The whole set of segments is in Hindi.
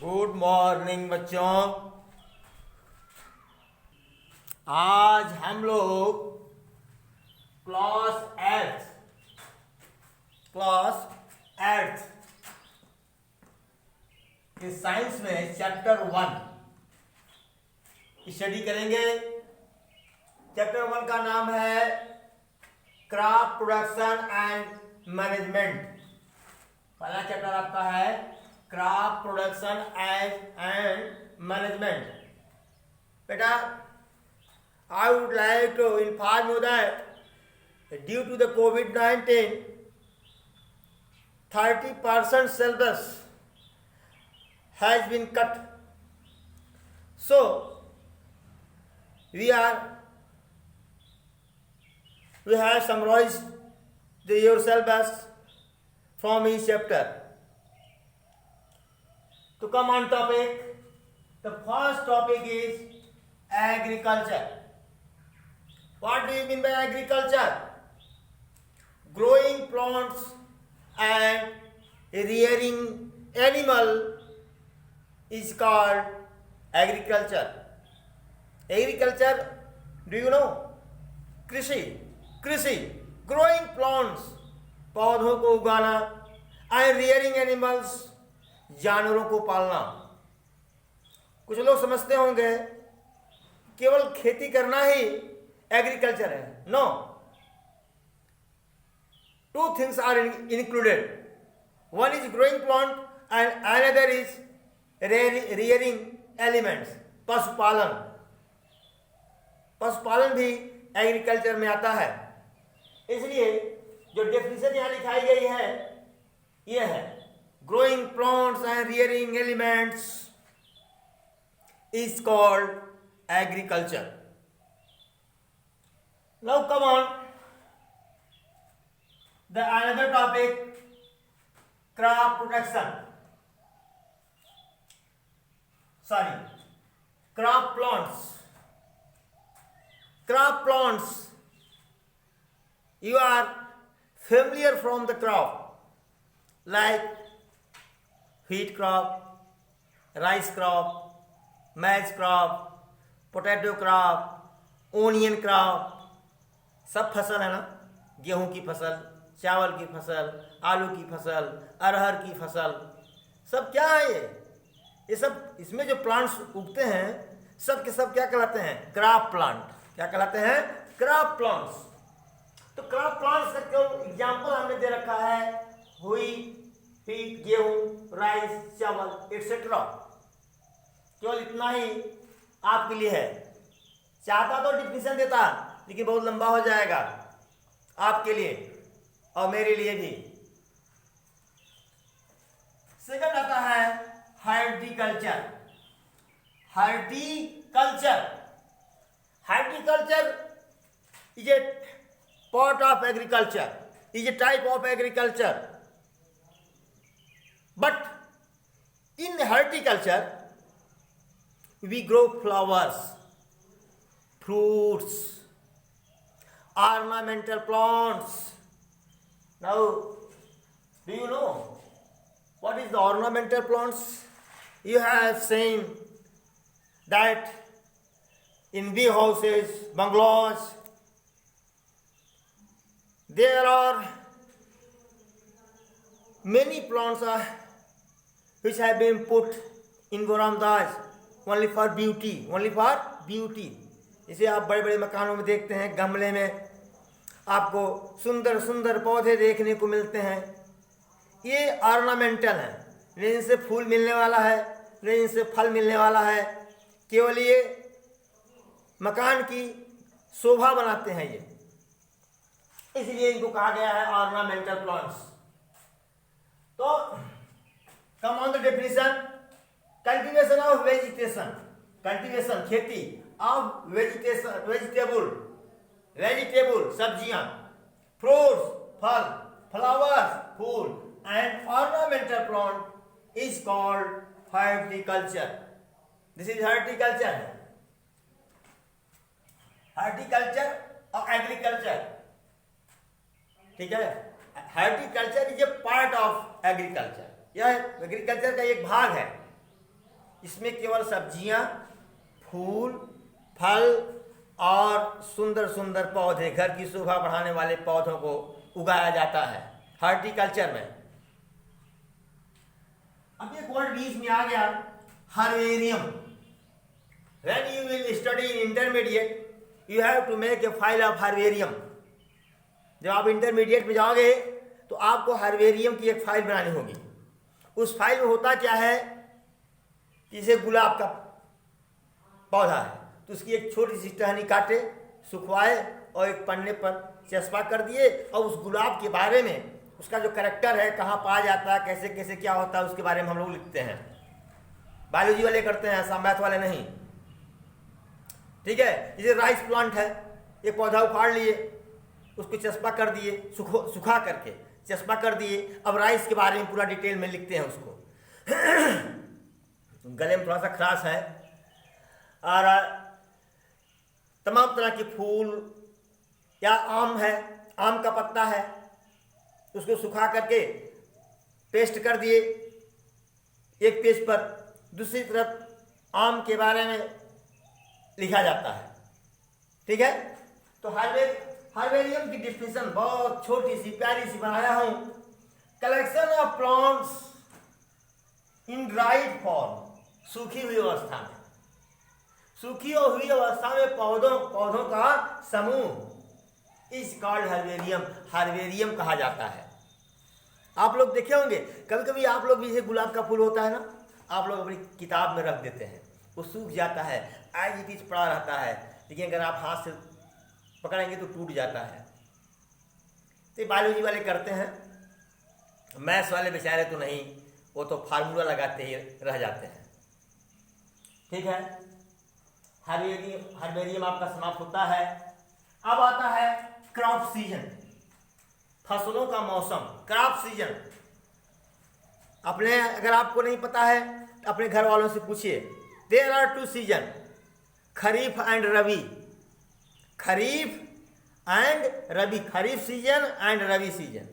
गुड मॉर्निंग बच्चों। आज हम लोग क्लास 8 के साइंस में चैप्टर 1 स्टडी करेंगे। चैप्टर 1 का नाम है क्रॉप प्रोडक्शन एंड मैनेजमेंट। पहला चैप्टर आपका है क्रॉप प्रोडक्शन एंड मैनेजमेंट। बेटा, I would like to inform you that due to the COVID-19, 30% syllabus has been cut. So, we have summarized your syllabus from each chapter. To come on topic, the first topic is agriculture. What do you mean by agriculture? Growing plants and rearing animal is called agriculture. Agriculture, do you know? कृषि, growing plants, पौधों को उगाना, and rearing animals, जानवरों को पालना। कुछ लोग समझते होंगे केवल खेती करना ही एग्रीकल्चर है। No, two things are included. One is growing plant and another is rearing elements, पशुपालन। पशुपालन भी एग्रीकल्चर में आता है। इसलिए जो डेफिनेशन यहां लिखाई गई है यह है growing plants and rearing elements is called agriculture. Now come on, the another topic, crop production. Crop plants. Crop plants, you are familiar from the crop like wheat crop, rice crop, maize crop, potato crop, onion crop, सब फसल है ना। गेहूं की फसल, चावल की फसल, आलू की फसल, अरहर की फसल, सब क्या है ये सब इसमें जो प्लांट्स उगते हैं सब के सब क्या कहलाते हैं? Crop plant. क्या कहलाते हैं? Crop plants. तो क्रॉप प्लांट्स का एग्जाम्पल हमने दे रखा है व्हीट, गेहूं, राइस, चावल एक्सेट्रा। केवल इतना ही आपके लिए है। चाहता तो डिफिनेशन देता लेकिन बहुत लंबा हो जाएगा आपके लिए और मेरे लिए भी। सेकंड आता है horticulture. Horticulture is a part of agriculture, is a type of agriculture. But in horticulture, we grow flowers, fruits, ornamental plants. Now, do you know what is the ornamental plants? You have seen that in big houses, bungalows, there are many plants which have been put in verandas only for beauty. इसे आप बड़े बड़े मकानों में देखते हैं, गमले में आपको सुंदर सुंदर पौधे देखने को मिलते हैं। ये ऑर्नामेंटल हैं, न इनसे फूल मिलने वाला है न इनसे फल मिलने वाला है। केवल ये मकान की शोभा बनाते हैं ये, इसलिए इनको कहा गया है ऑर्नामेंटल प्लांट्स। तो come on the definition, cultivation of vegetation, cultivation खेती ऑफ वेजिटेबल सब्जियां, फ्रूट्स फल, फ्लावर्स फूल and ornamental plant is called horticulture. This is horticulture. Horticulture और एग्रीकल्चर, ठीक है। Horticulture is a part of agriculture, यह एग्रीकल्चर का एक भाग है। इसमें केवल सब्जियां, फूल, फल और सुंदर सुंदर पौधे, घर की शोभा बढ़ाने वाले पौधों को उगाया जाता है हॉर्टिकल्चर में। अब एक वर्ड बीच में आ गया, herbarium. When you will study in intermediate, you have to make a file of herbarium. जब आप इंटरमीडिएट में जाओगे तो आपको हर्बेरियम की एक फाइल बनानी होगी। उस फाइल में होता क्या है, जैसे गुलाब का पौधा है तो उसकी एक छोटी सी टहनी काटे, सुखवाए और एक पन्ने पर चस्पा कर दिए, और उस गुलाब के बारे में, उसका जो कैरेक्टर है, कहाँ पाया जाता है, कैसे कैसे क्या होता है, उसके बारे में हम लोग लिखते हैं। बायोलॉजी वाले करते हैं, ऐसा मैथ वाले नहीं। ठीक है, जैसे राइस प्लांट है, एक पौधा उखाड़ लिए, उसको चस्पा कर दिए, सुखा करके चस्पा कर दिए, अब राइस के बारे में पूरा डिटेल में लिखते हैं उसको। गले में थोड़ा सा खराश है, और तमाम तरह के फूल या आम है, आम का पत्ता है, उसको सुखा करके पेस्ट कर दिए एक पेज पर, दूसरी तरफ आम के बारे में लिखा जाता है। ठीक है, तो हर्बेरियम की डिफिनेशन बहुत छोटी सी प्यारी सी बनाया हूं। Collection of plants in dried form, सूखी हुई अवस्था में, सूखी हुई अवस्था में पौधों का समूह इस कॉल्ड हर्बेरियम, हर्बेरियम कहा जाता है। आप लोग देखे होंगे, कभी कभी आप लोग भी, जैसे गुलाब का फूल होता है ना, आप लोग अपनी किताब में रख देते हैं, वो सूख जाता है, एज इट इज पड़ा रहता है, लेकिन अगर आप हाथ से पकड़ेंगे तो टूट जाता है। तो बायोलॉजी वाले करते हैं, मैथ्स वाले बेचारे तो नहीं, वो तो फार्मूला लगाते ही रह जाते हैं। ठीक है, हर्बेरियम आपका समाप्त होता है। अब आता है क्रॉप सीजन, फसलों का मौसम, क्रॉप सीजन। अगर आपको नहीं पता है तो अपने घर वालों से पूछिए। There are two season, kharif and rabi, kharif and rabi, kharif season and rabi season.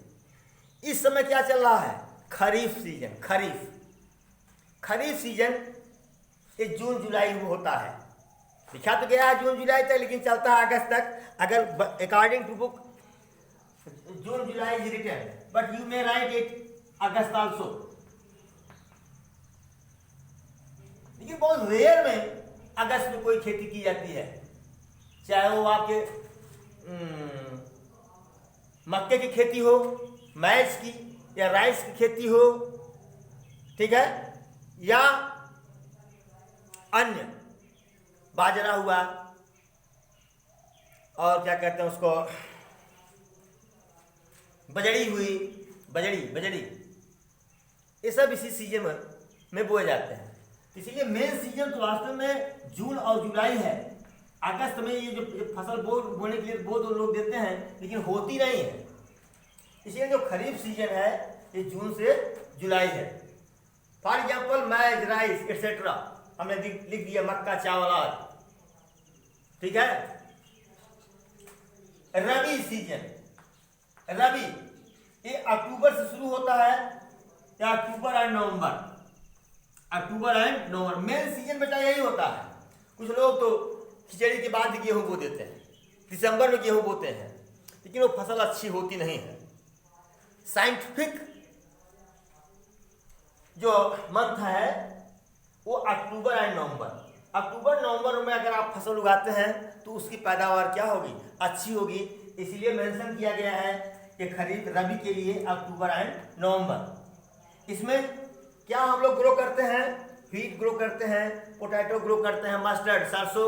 इस समय क्या चल रहा है, खरीफ सीजन। खरीफ सीजन ये जून जुलाई में होता है, लिखा तो गया है जून जुलाई तक, लेकिन चलता है अगस्त तक। अगर according to book June July is written, but you may write it August also. लेकिन बहुत रेयर में अगस्त में कोई खेती की जाती है, चाहे वो आपके मक्के की खेती हो, मैच की या राइस की खेती हो, ठीक है, या अन्य बाजरा हुआ, और क्या कहते हैं उसको, बजड़ी हुई, बजड़ी, ये सब इसी सीजन में बोए जाते हैं। इसीलिए मेन सीजन तो वास्तव में जून और जुलाई है। अगस्त में ये जो फसल बोने के लिए बो तो लोग देते हैं, लेकिन होती नहीं है। इसलिए जो खरीफ सीजन है ये जून से जुलाई है। For example maize, rice etcetera हमने लिख दिया, मक्का, चावल आदि। ठीक है, रबी सीजन, रबी ये अक्टूबर से शुरू होता है, या October and November, October and November. Main season बेटा यही होता है। कुछ लोग तो खिचड़ी के बाद गेहूं बो देते हैं, दिसंबर में गेहूं बोते हैं, लेकिन वो फसल अच्छी होती नहीं है। साइंटिफिक जो मंथ है वो अक्टूबर एंड नवंबर। अक्टूबर नवंबर में अगर आप फसल उगाते हैं तो उसकी पैदावार क्या होगी, अच्छी होगी। इसलिए मेंशन किया गया है कि खरीफ रबी के लिए अक्टूबर एंड नवंबर। इसमें क्या हम लोग ग्रो करते हैं, व्हीट ग्रो करते हैं, पोटैटो ग्रो करते हैं, मस्टर्ड, सरसों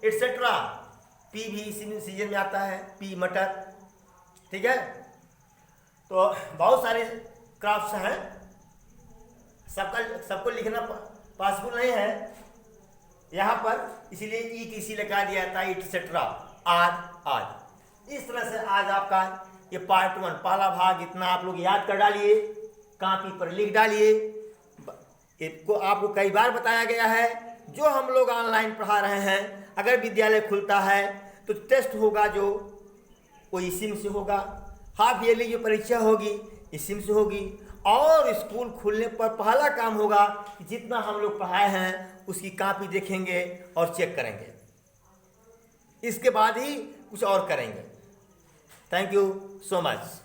एटसेट्रा। पी भी इसी सीजन में आता है, पी, मटर। ठीक है, तो बहुत सारे क्रॉप्स हैं, सबको लिखना पॉसिबल नहीं है यहाँ पर, इसीलिए ETC लगा दिया था, एटसेट्रा, आज। इस तरह से आज आपका ये पार्ट 1 पहला भाग इतना आप लोग याद कर डालिए, कॉपी पर लिख डालिए। इसको आपको कई बार बताया गया है, जो हम लोग ऑनलाइन पढ़ा रहे हैं, अगर विद्यालय खुलता है तो टेस्ट होगा जो वो इसी में से होगा, हाफ ईयरली जो परीक्षा होगी इसी में से होगी, और स्कूल खुलने पर पहला काम होगा कि जितना हम लोग पढ़ाए हैं उसकी कॉपी देखेंगे और चेक करेंगे, इसके बाद ही कुछ और करेंगे। Thank you so much.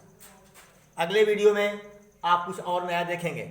अगले वीडियो में आप कुछ और नया देखेंगे।